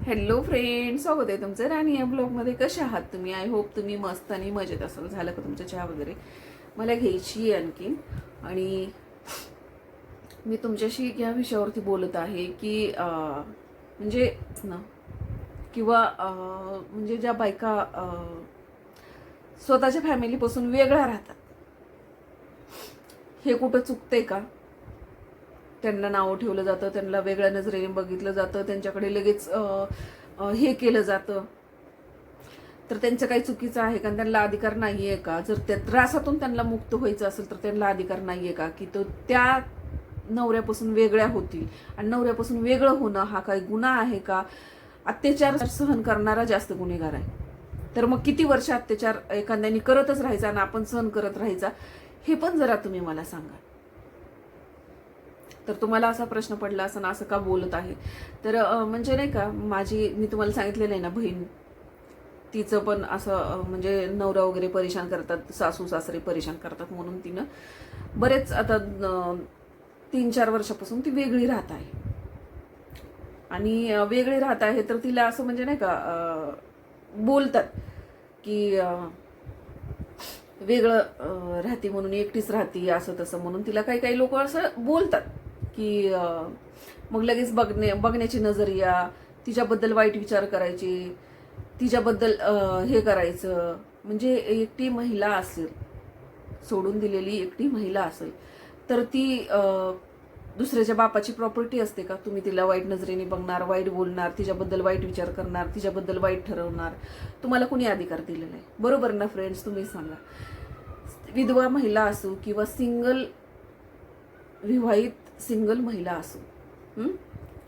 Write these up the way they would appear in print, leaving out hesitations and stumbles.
Hello friend, स्वागत आहे तुमचं राणी या ब्लॉगमध्ये. कसे आहात तुम्ही? आय होप तुम्ही मस्त आणि मजेत असाल. झालं का तुमचं चहा वगैरे? मला घ्यायची आहे आणखीन. आणि मी तुमच्याशी या विषयावरती बोलत आहे की म्हणजे ना किंवा म्हणजे ज्या बायका स्वतःच्या फॅमिलीपासून वेगळ्या राहतात, हे कुठं चुकतंय का? त्यांना नावं ठेवलं जातं, त्यांना वेगळ्या नजरेने बघितलं जातं, त्यांच्याकडे लगेच हे केलं जातं. तर त्यांचं काही चुकीचं आहे का? त्यांना अधिकार नाही आहे का? जर त्या त्रासातून त्यांना मुक्त व्हायचं असेल तर त्यांना अधिकार नाही आहे का की तो त्या नवऱ्यापासून वेगळ्या होतील? आणि नवऱ्यापासून वेगळं होणं हा काही गुन्हा आहे का? अत्याचार सहन करणारा जास्त गुन्हेगार आहे. तर मग किती वर्ष अत्याचार एखाद्याने करतच राहायचा आणि आपण सहन करत राहायचा, हे पण जरा तुम्ही मला सांगा. तर तुम्हाला असा प्रश्न पडला असं ना, असं का बोलत आहे? तर म्हणजे नाही का, मी तुम्हाला सांगितलेलं आहे ना, बहीण तिचं पण असं म्हणजे नवरा वगैरे परेशान करतात, सासू सासरे परेशान करतात, म्हणून तिनं बरेच आता 3-4 वर्षापासून ती वेगळी राहत आहे. आणि वेगळी राहत आहे तर तिला असं म्हणजे नाही का बोलतात की वेगळं राहते म्हणून, एकटीच राहते असं तसं म्हणून तिला काही काही लोक असं बोलतात की मग लगेच बघण्याची नजरिया, तिच्याबद्दल वाईट विचार करायचे, तिच्याबद्दल हे करायचं. म्हणजे एकटी महिला असेल, सोडून दिलेली एकटी महिला असेल तर ती दुसऱ्याच्या बापाची प्रॉपर्टी असते का? तुम्ही तिला वाईट नजरेने बघणार, वाईट बोलणार, तिच्याबद्दल वाईट विचार करणार, तिच्याबद्दल वाईट ठरवणार? तुम्हाला कुणी अधिकार दिलेला आहे? बरोबर ना फ्रेंड्स? तुम्ही सांगा. विधवा महिला असो किंवा विवाहित सिंगल महिला असो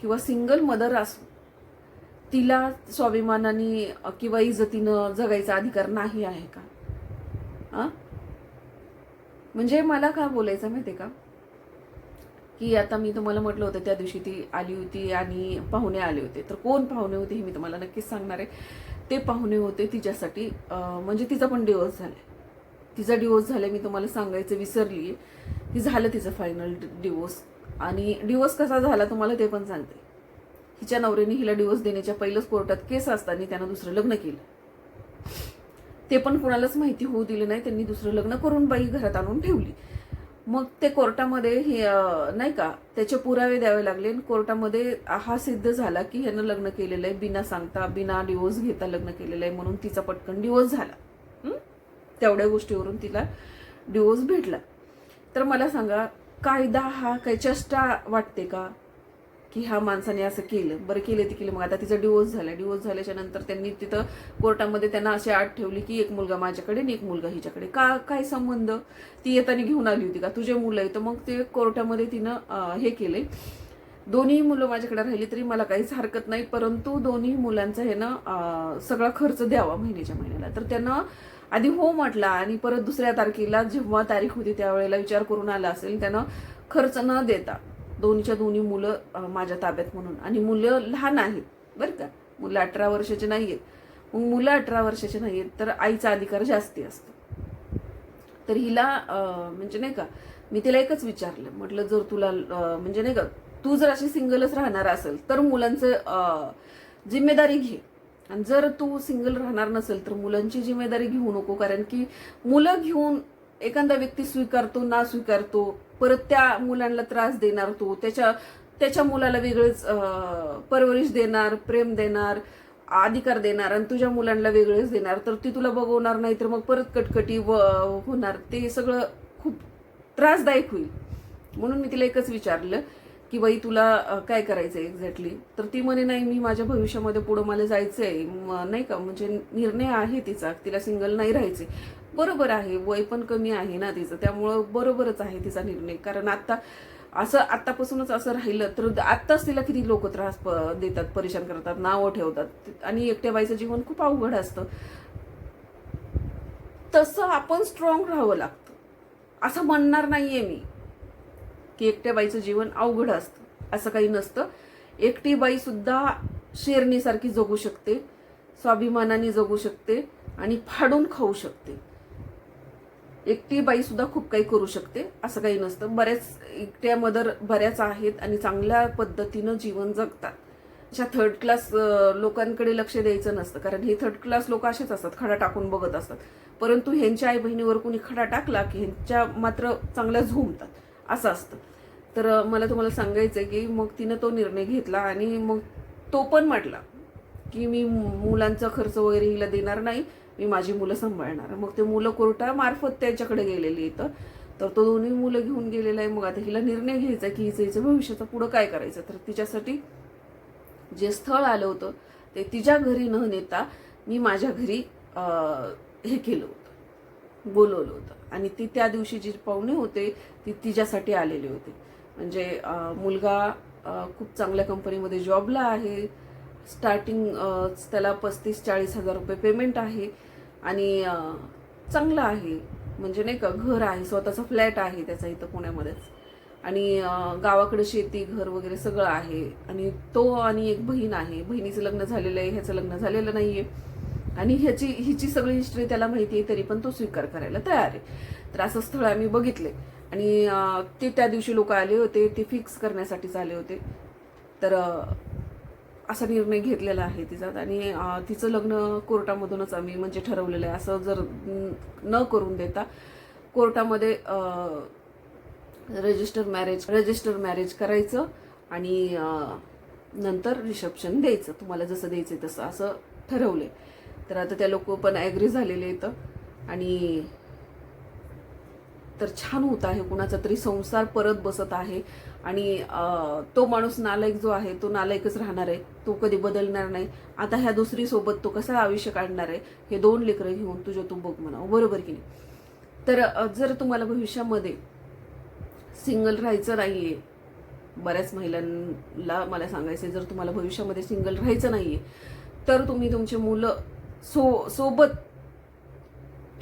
किंवा सिंगल मदर असो, तिला स्वाभिमानाने किंवा इज्जतीनं जगायचा अधिकार नाही आहे का? म्हणजे मला काय बोलायचं माहितीये का, की आता मी तुम्हाला म्हटलं होतं त्या दिवशी ती आली होती आणि पाहुणे आले होते. तर कोण पाहुणे होते हे मी तुम्हाला नक्कीच सांगणार आहे. ते पाहुणे होते तिच्यासाठी म्हणजे तिचा पण डिवोर्स झालाय. तिचा डिवोर्स झालाय, मी तुम्हाला सांगायचं विसरली की झालं तिचं फायनल डिवोर्स. आणि डिवोर्स कसा झाला तुम्हाला ते पण सांगते. हिच्या नवऱ्याने हिला डिवोर्स देण्याच्या पहिलंच कोर्टात केस असताना त्यानं दुसरं लग्न केलं. ते पण कुणालाच माहिती होऊ दिलं नाही. त्यांनी दुसरं लग्न करून बाई घरात आणून ठेवली. मग ते कोर्टामध्ये हे नाही का त्याचे पुरावे द्यावे लागले. कोर्टामध्ये हा सिद्ध झाला की ह्यानं लग्न केलेलं आहे, बिना सांगता, बिना डिवोर्स घेता लग्न केलेलं आहे, म्हणून तिचा पटकन डिवोर्स झाला. तेवढ्या गोष्टीवरून तिला डिवोर्स भेटला. तर मला सांगा, कायदा हा काही चेष्टा वाटते का? की ह्या माणसाने असं केलं, बरं केलं ती केलं. मग आता तिचा डिवोर्स झाला. डिवोर्स झाल्याच्या नंतर त्यांनी तिथं कोर्टामध्ये त्यांना अशी अट ठेवली की एक मुलगा माझ्याकडे आणि एक मुलगा हिच्याकडे. काय संबंध? ती येताना घेऊन आली होती का तुझे मुलं आहे? तर मग ते कोर्टामध्ये तिनं हे केले, दोन्ही मुलं माझ्याकडे राहिली तरी मला काहीच हरकत नाही, परंतु दोन्ही मुलांचा हे ना सगळा खर्च द्यावा महिन्याच्या महिन्याला. तर त्यानं आधी हो म्हटला आणि परत दुसऱ्या तारखेला जेव्हा तारीख होती त्यावेळेला विचार करून आला असेल, त्यानं खर्च न देता दोन्हीच्या दोन्ही मुलं माझ्या ताब्यात म्हणून. आणि मुलं लहान आहेत बरं का, मुलं 18 वर्षाचे नाही आहेत. मग मुलं 18 वर्षाचे नाही आहेत तर आईचा अधिकार जास्ती असतो. तर हिला म्हणजे नाही का, मी तिला एकच विचारलं, म्हटलं जर तुला म्हणजे नाही का, तू जर अशी सिंगलच राहणार असेल तर मुलांचं जिम्मेदारी घे, आणि जर तू सिंगल राहणार नसेल तर मुलांची जिम्मेदारी घेऊ नको. कारण की मुलं घेऊन एखादा व्यक्ती स्वीकारतो ना स्वीकारतो, परत त्या मुलांना त्रास देणार, तो त्याच्या मुलाला वेगळेच परवरिश देणार, प्रेम देणार, अधिकार देणार, आणि तुझ्या मुलांना वेगळेच देणार. तर ती तुला बघवणार नाही तर मग परत कटकटी होणार. ते सगळं खूप त्रासदायक होईल. म्हणून मी तिला एकच विचारलं की बाई तुला काय करायचंय एक्झॅक्टली? तर ती म्हणे नाही, मी माझ्या भविष्यामध्ये पुढं मला जायचंय नाही का, म्हणजे निर्णय आहे तिचा, तिला सिंगल नाही राहायचे. बरोबर आहे, वय पण कमी आहे ना तिचं, त्यामुळं बरोबरच आहे तिचा निर्णय. कारण आतापासूनच असं राहिलं तर आत्ताच तिला किती लोक त्रास देतात, परेशान करतात, नावं ठेवतात, आणि एकट्या बाईचं जीवन खूप अवघड असतं. तसं आपण स्ट्रॉंग राहावं लागतं. असं म्हणणार नाहीये मी की एकट्या बाईचं जीवन अवघड असतं, असं काही नसतं. एकटी बाई सुद्धा शेरणीसारखी जगू शकते, स्वाभिमानाने जगू शकते आणि फाडून खाऊ शकते. एकटी बाई सुद्धा खूप काही करू शकते, असं काही नसतं. बऱ्याच एकट्या मदर बऱ्याच आहेत आणि चांगल्या पद्धतीनं जीवन जगतात. अशा थर्ड क्लास लोकांकडे लक्ष द्यायचं नसतं, कारण हे थर्ड क्लास लोक असेच असतात, खडा टाकून बघत असतात. परंतु ह्यांच्या आई बहिणीवर कोणी खडा टाकला की ह्यांच्या मात्र चांगल्या झोमतात, असं असतं. तर मला तुम्हाला सांगायचं की मग तिनं तो निर्णय घेतला आणि मग तो पण म्हटला की मी मुलांचा खर्च वगैरे हिला देणार नाही, मी माझी मुलं सांभाळणार. मग ते मुलं कोर्टामार्फत त्यांच्याकडे गेलेली इथं, तर तो दोन्ही मुलं घेऊन गेलेला आहे. मग आता हिला निर्णय घ्यायचा की हिचं भविष्याचं पुढं काय करायचं. तर तिच्यासाठी जे स्थळ आलं होतं ते तिच्या घरी न नेता मी माझ्या घरी हे केलं होतं, बोलवलं होतं. आणि ती त्या दिवशी जी पाहुणे होते ती तिच्यासाठी आलेले होते. म्हणजे मुलगा खूप चांगल्या कंपनीमध्ये जॉबला आहे, स्टार्टिंग त्याला 35-40 हजार रुपये पेमेंट आहे आणि चांगलं आहे, म्हणजे नाही का, घर आहे, स्वतःचा फ्लॅट आहे त्याचा इथं पुण्यामध्येच, आणि गावाकडे शेती घर वगैरे सगळं आहे. आणि तो आणि एक बहीण आहे, बहिणीचं लग्न झालेलं आहे, ह्याचं लग्न झालेलं नाहीये, आणि हिची सगळी हिस्ट्री त्याला माहिती आहे, तरी पण तो स्वीकार करायला तयार आहे. तर असं स्थळ आम्ही बघितले आणि ते त्या दिवशी लोक आले होते, ते फिक्स करण्यासाठीच आले होते. तर असा निर्णय घेतलेला आहे तिचा. आणि तिचं लग्न कोर्टामधूनच आम्ही म्हणजे ठरवलेलं आहे. असं जर न करून देता कोर्टामध्ये रजिस्टर मॅरेज करायचं आणि नंतर रिसेप्शन द्यायचं, तुम्हाला जसं द्यायचं तसं, असं ठरवलंय. तर आता त्या लोक पण ॲग्री झालेले इथं. आणि तर छान होत आहे, कुणाचा तरी संसार परत बसत आहे. आणि तो माणूस नालायक जो आहे तो नालायकच राहणार आहे, तो कधी बदलणार नाही. आता ह्या दुसरी सोबत तो कसा आयुष्य काढणार आहे, हे 2 लेकरं घेऊन तुझ्या तू बघ म्हणावं, बरोबर की नाही. तर जर तुम्हाला भविष्यामध्ये सिंगल राहायचं नाहीये, बऱ्याच महिलांना मला सांगायचं, जर तुम्हाला भविष्यामध्ये सिंगल राहायचं नाहीये तर तुम्ही तुमचे मुलं सोबत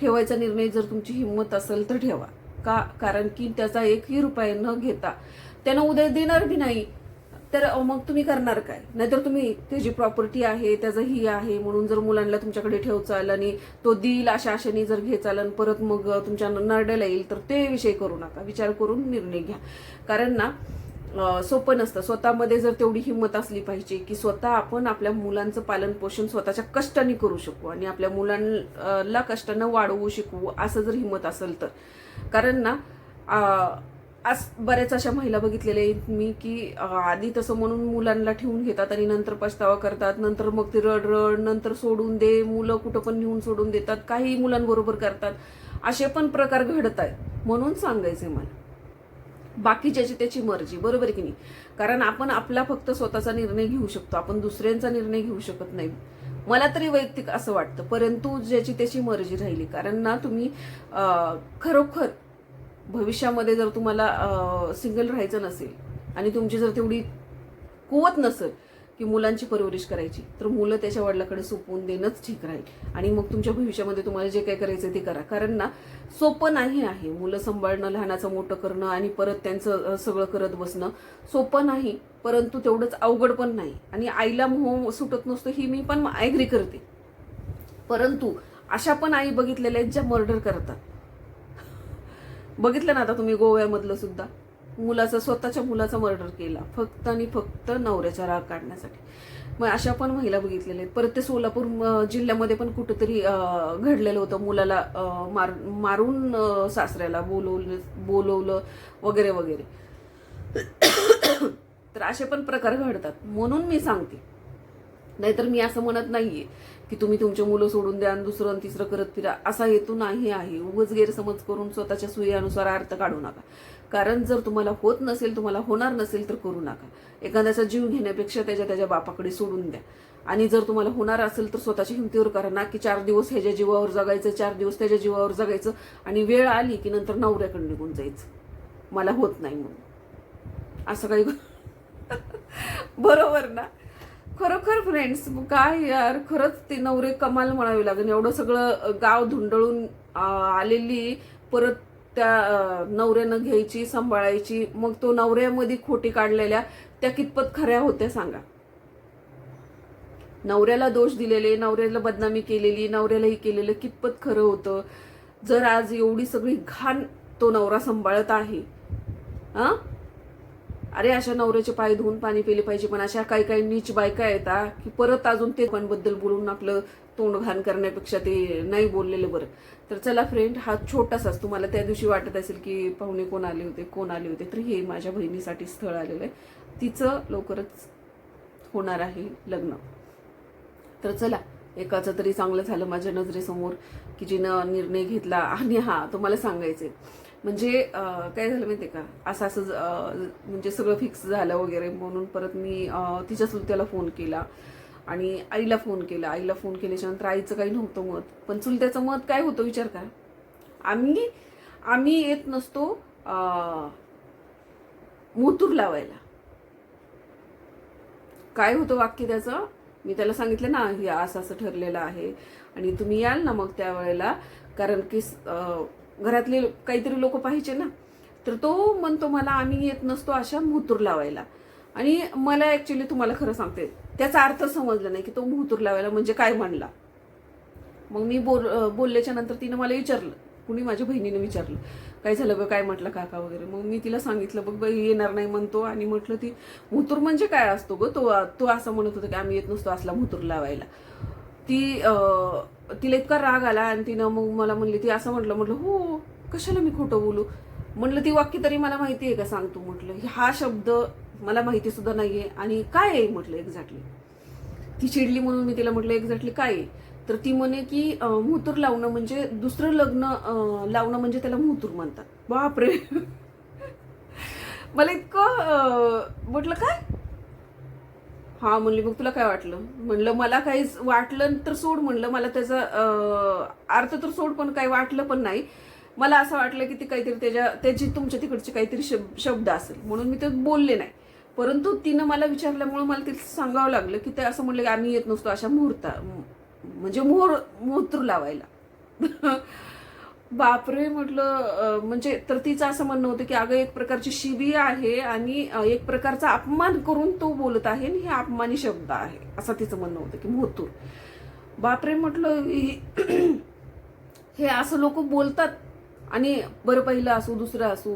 ठेवायचा निर्णय जर तुमची हिंमत असेल तर ठेवा. कारण की त्याचा 1ही रुपया न घेता त्यानं उद्या देणार बी नाही, तर मग तुम्ही करणार काय. नाहीतर तुम्ही त्याची प्रॉपर्टी आहे, त्याचं ही आहे म्हणून जर मुलांना तुमच्याकडे ठेवचाल आणि तो देईल अशा आशेने जर घेचाल आणि परत मग तुमच्या नरड्याला येईल, तर ते विषय करू नका. विचार करून निर्णय घ्या. कारण ना सोपं नसतं. स्वतःमध्ये जर तेवढी हिंमत असली पाहिजे की स्वतः आपण आपल्या मुलांचं पालन पोषण स्वतःच्या कष्टाने करू शकू आणि आपल्या मुलांना कष्टानं वाढवू शिकवू, असं जर हिंमत असेल तर. कारण ना आज बऱ्याच अशा महिला बघितलेल्या आहेत मी की आधी तसं म्हणून मुलांना ठेवून घेतात आणि नंतर पछतावा करतात, नंतर मग ते रड नंतर सोडून दे, मुलं कुठं पण नेऊन सोडून देतात, काही मुलांबरोबर करतात, असे पण प्रकार घडत आहेत. म्हणून सांगायचे मला, बाकी ज्याची त्याची मर्जी, बरोबर की नाही. कारण आपण आपला फक्त स्वतःचा निर्णय घेऊ शकतो, आपण दुसऱ्यांचा निर्णय घेऊ शकत नाही, मला तरी वैयक्तिक असं वाटतं. परंतु ज्याची त्याची मर्जी राहिली. कारण ना तुम्ही खरोखर भविष्यामध्ये जर तुम्हाला सिंगल राहायचं नसेल आणि तुमची जर तेवढी कुवत नसेल की मुलांची परवरिश करायची, तर मुलं त्याच्या वडिलाकडे सोपवून देणंच ठीक राहील. आणि मग तुमच्या भविष्यामध्ये तुम्हाला जे काही करायचं ते करा. कारण ना सोपं नाही आहे मुलं सांभाळणं, लहानाचं मोठं करणं आणि परत त्यांचं सगळं करत बसणं सोपं नाही, परंतु तेवढंच अवघड पण नाही. आणि आईला मोह सुटत नसतो ही मी पण ॲग्री करते. परंतु अशा पण आई बघितलेल्या आहेत ज्या मर्डर करतात. बघितलं ना आता तुम्ही गोव्यामधलं सुद्धा, स्वतःच्या मुलाचा मर्डर केला फक्त आणि फक्त नवऱ्याचा राग काढण्यासाठी. मग अशा पण महिला बघितलेल्या आहेत. परत ते सोलापूर जिल्ह्यामध्ये पण कुठंतरी घडलेलं होतं, मुलाला मारून सासऱ्याला बोलवलं वगैरे वगैरे. तर असे पण प्रकार घडतात. म्हणून मी सांगते, नाहीतर मी असं म्हणत नाहीये की तुम्ही तुमचे मुलं सोडून द्या आणि दुसरं आणि तिसरं करत फिरा, असा हेतू नाही आहे. उगाच गैरसमज करून स्वतःच्या सुयानुसार अर्थ काढू नका. कारण जर तुम्हाला होत नसेल, तुम्हाला होणार नसेल तर करू नका. एखाद्याचा जीव घेण्यापेक्षा त्याच्या बापाकडे सोडून द्या. आणि जर तुम्हाला होणार असेल तर स्वतःच्या हिमतीवर करा ना की 4 दिवस ह्याच्या जीवावर जगायचं, 4 दिवस त्याच्या जीवावर जगायचं आणि वेळ आली की नंतर नवऱ्याकडे निघून जायचं, मला होत नाही म्हणून. असं काही बरोबर ना. खरोखर फ्रेंड्स, काय यार, खरंच ते नवरे कमाल म्हणावे लागेल. एवढं सगळं गाव धुंडळून आलेली परत त्या नवऱ्यानं घ्यायची, सांभाळायची, मग तो नवऱ्यामध्ये खोटी काढलेल्या त्या कितपत खऱ्या होत्या सांगा. नवऱ्याला दोष दिलेले, नवऱ्याला बदनामी केलेली, नवऱ्यालाही केलेलं कितपत खरं होतं. जर आज एवढी सगळी घाण तो नवरा सांभाळत आहे, अरे अशा नवऱ्याचे पाय धुवून पाणी पिले पाहिजे, पण अशा काही काही नीच बायका येतात की परत अजून ते बद्दल बोलून आपलं तोंड घाण करण्यापेक्षा ते नाही बोललेलं बरं. तर चला फ्रेंड, हा छोटासाच, तुम्हाला त्या दिवशी वाटत असेल की पाहुणे कोण आले होते, तर हे माझ्या बहिणीसाठी स्थळ आलेलं आहे. तिचं लवकरच होणार आहे लग्न. तर चला, एकाचं तरी चांगलं झालं माझ्या नजरेसमोर की जिनं निर्णय घेतला. आणि हा तुम्हाला सांगायचंय, म्हणजे काय झालं माहितीये का, असं म्हणजे सगळं फिक्स झालं वगैरे म्हणून परत मी तिच्या चुलत्याला फोन केला आणि आईला फोन केल्याच्या नंतर आईचं काही नव्हतं मत, पण चुलत्याचं मत काय होतं विचार करा. आम्ही येत नसतो मुतूर लावायला. काय होतं वाक्य त्याचं, मी त्याला सांगितलं ना हे असं असं ठरलेलं आहे आणि तुम्ही याल ना मग त्यावेळेला, कारण की घरातले काहीतरी लोक पाहिजे ना. तर तो म्हणतो मला आम्ही येत नसतो अशा मुहूर्त लावायला. आणि मला ऍक्च्युली तुम्हाला खरं सांगते त्याचा अर्थ समजला नाही की तो मुहूर्त लावायला म्हणजे काय म्हणला. मग मी बोलल्याच्या नंतर तिनं मला विचारलं, कुणी माझ्या बहिणीने विचारलं काय झालं ग, काय म्हटलं काका वगैरे. मग मी तिला सांगितलं बघ बाई येणार नाही म्हणतो. आणि म्हटलं ती मुहूर्त म्हणजे काय असतो ग, तो असं म्हणत होता की आम्ही येत नसतो असला मुहूर्त लावायला. तिला इतका राग आला आणि तिनं मग मला म्हणली, ती असं म्हटलं हो कशाला मी खोटं बोलू. म्हटलं ती वाक्य तरी मला माहिती आहे का सांग तू. म्हटलं हा शब्द मला माहिती सुद्धा नाहीये आणि काय आहे म्हटलं एक्झॅक्टली. ती चिडली म्हणून मी तिला म्हटलं एक्झॅक्टली काय आहे. तर ती म्हणे की मुहूर्त लावणं म्हणजे दुसरं लग्न लावणं म्हणजे त्याला मुहूर्त म्हणतात. बापरे मला इतकं म्हटलं काय. हा म्हणली मग तुला काय वाटलं. म्हणलं मला काहीच वाटलं तर सोड, म्हणलं मला त्याचा अर्थ तर सोड, पण काही वाटलं पण नाही. मला असं वाटलं की ती काहीतरी त्याची तुमच्या तिकडची काहीतरी शब्द असेल म्हणून मी ते बोलले नाही. परंतु तिनं मला विचारल्यामुळे मला तिला सांगावं लागलं की ते असं म्हणलं की आम्ही येत नसतो अशा म्हणजे मुहूर्त लावायला. बापरे म्हटलं. म्हणजे तर तिचं असं म्हणणं होतं की अगं एक प्रकारची शिवी आहे आणि एक प्रकारचा अपमान करून तो बोलत आहे आणि हे अपमानी शब्द आहे असं तिचं म्हणणं होतं की मुहूर्त. बापरे म्हटलं हे असं लोक बोलतात. आणि बरं पहिलं असू दुसरं असू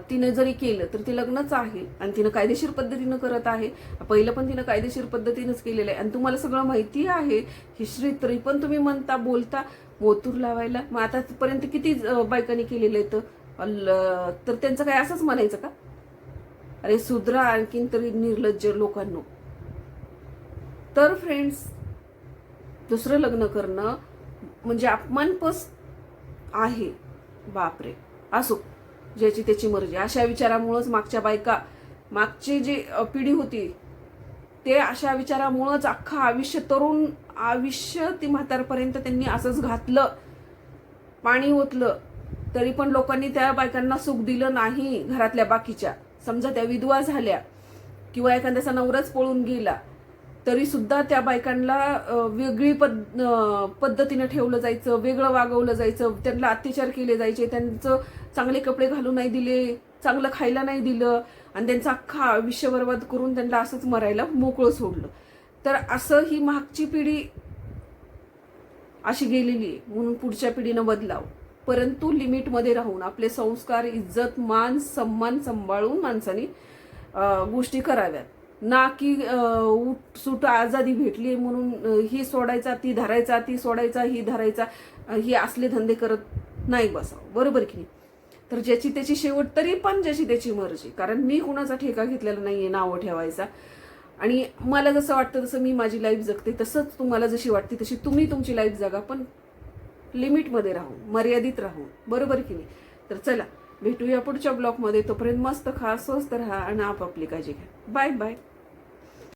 तिने जरी केलं तर ते लग्नच आहे आणि तिनं कायदेशीर पद्धतीनं करत आहे. पहिलं पण तिनं कायदेशीर पद्धतीनंच केलेलं आहे आणि तुम्हाला सगळं माहिती आहे हिस्ट्री, तरी पण तुम्ही म्हणता बोलता मोतूर लावायला. मग आतापर्यंत किती बायकांनी केलेलं आहे तर त्यांचं काय असंच म्हणायचं का. अरे सुधरा आणखीन तरी निर्लज्ज लोकांनो. तर फ्रेंड्स, दुसरं लग्न करणं म्हणजे अपमानपस आहे. बापरे, असो ज्याची त्याची मर्जी. अशा विचारामुळेच मागची जी पिढी होती ते अशा विचारामुळेच अख्खा तरुण आयुष्य ती म्हातारपर्यंत त्यांनी असंच घातलं, पाणी ओतलं. तरी पण लोकांनी त्या बायकांना सुख दिलं नाही. घरातल्या बाकीच्या समजा त्या विधवा झाल्या किंवा एखाद्याचा नवराच पळून गेला तरी सुद्धा त्या बायकांना वेगळी पद्धतीने ठेवलं जायचं, वेगळं वागवलं जायचं, त्यांना अत्याचार केले जायचे, त्यांचं चांगले कपडे घालू नाही दिले, चांगलं खायला नाही दिलं आणि त्यांचं अख्खा आयुष्य बर्बाद करून त्यांना असंच मरायला मोकळं सोडलं. तर असं ही मागची पिढी अशी गेलेली आहे. म्हणून पुढच्या पिढीनं बदलावं, परंतु लिमिटमध्ये राहून आपले संस्कार, इज्जत, मान, सन्मान सांभाळून माणसाने गोष्टी कराव्यात. ना की सूट आजादी भेटली म्हणून ही सोडायचा ती धरायचा, ती सोडायचा ही धरायचा, ही असले धंदे करत नाही बसावं. बरोबर की नाही. तर ज्याची त्याची शेवट, तरी पण ज्याची त्याची मर्जी. कारण मी कुणाचा ठेका घेतलेला नाहीये नावं ठेवायचा. आणि मला जसं वाटतं तसं मी माझी लाईफ जगते, तसंच तुम्हाला जशी वाटते तशी तुम्ही तुमची लाईफ जगा, पण लिमिटमध्ये राहून, मर्यादित राहून. बरोबर की नाही. तर चला भेटूया पुढच्या ब्लॉगमध्ये. तोपर्यंत मस्त खा, स्वस्त राहा आणि आपापली काळजी घ्या. Bye bye.